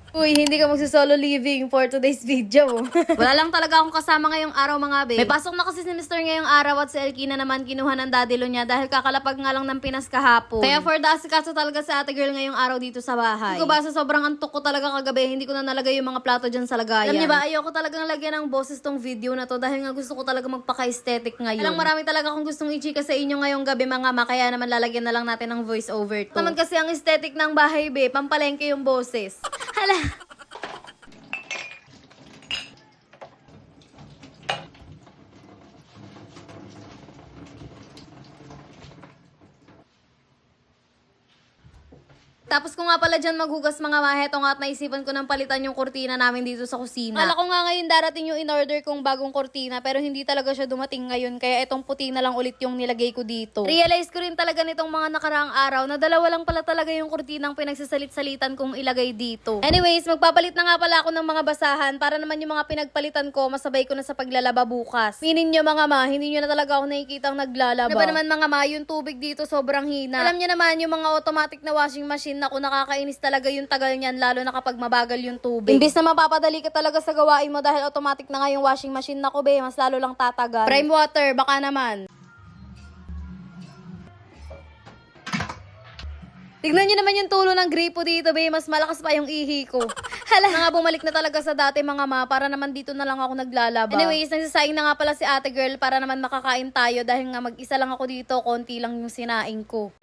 Uy, hindi ka magsisolo living for today's video. Wala lang talaga akong kasama ngayong araw mga be. May pasok na kasi si Mr. ngayong araw at si Elkina naman kinuha ng daddy lo niya dahil kakalapag nga lang ng Pinas kahapon. Kaya for the asikaso talaga sa ate girl ngayong araw dito sa bahay. Hindi ko ba sa sobrang antok ko talaga kagabi, hindi ko na nalagay yung mga plato dyan sa lagayan. Alam niyo ba, ayoko talagang lagyan ng boses tong video na to dahil nga gusto ko talaga magpaka-aesthetic ngayon. Alang marami talaga akong gustong i-chika sa inyo ngayong gabi mga ma, kaya naman lalagyan na lang natin ng voice over to. Naman kasi ang aesthetic ng bahay be, pampalengke yung boses. Hala. Tapos ko nga pala dyan maghugas mga maheto nga at naisipan ko ng palitan yung kurtina namin dito sa kusina. Kala ko nga ngayon darating yung in-order kong bagong kurtina pero hindi talaga siya dumating ngayon kaya itong puti na lang ulit yung nilagay ko dito. Realize ko rin talaga nitong mga nakaraang araw na dalawa lang pala talaga yung kurtinang pinagsasalit-salitan kong ilagay dito. Anyways, magpapalit na nga pala ako ng mga basahan para naman yung mga pinagpalitan ko masabay ko na sa paglalaba bukas. Minin nyo mga ma, hindi nyo na talaga ako nakikitang naglalaba. Diba naman mga ma, yung tubig dito sobrang hina. Alam nyo naman yung mga automatic na washing machine naku, nakakainis talaga yung tagal niyan, lalo na kapag mabagal yung tubig. Imbis na mapapadali ka talaga sa gawain mo dahil automatic na nga yung washing machine, naku be, mas lalo lang tatagal. Prime water, baka naman. Tignan nyo naman yung tulo ng gripo dito, be. Mas malakas pa yung ihi ko. Hala, nga bumalik na talaga sa dati mga ma, para naman dito na lang ako naglalaba. Anyways, nagsasaing na nga pala si ate girl para naman makakain tayo dahil nga mag-isa lang ako dito, konti lang yung sinaing ko.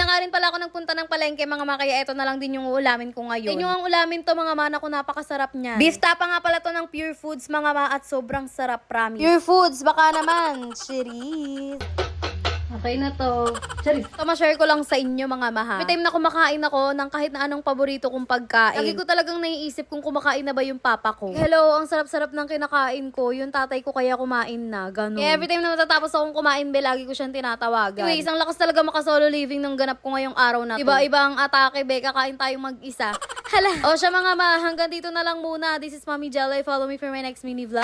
Nga rin pala ako nagpunta ng palengke mga ma, kaya eto na lang din yung ulamin ko ngayon. Inyo ang ulamin to mga ma, ko napakasarap niya. Beef tapa nga pala to ng Pure Foods mga ma at sobrang sarap, promise. Pure Foods, baka naman. Cheers. Okay na to. Charis. Ito, ma-share ko lang sa inyo mga maha. May time na kumakain ako ng kahit na anong paborito kong pagkain. Lagi ko talagang naiisip kung kumakain na ba yung papa ko. Hello, ang sarap-sarap ng kinakain ko. Yung tatay ko kaya kumain na. Ganun. Kaya every time na matatapos akong kumain, be, lagi ko siyang tinatawagan. Anyways, ang lakas talaga makasolo living ng ganap ko ngayong araw na to. Iba-iba ang atake, be. Kakain tayong mag-isa. Hala. O siya mga ma, hanggang dito na lang muna. This is Mommy Jelly. Follow me for my next mini vlog.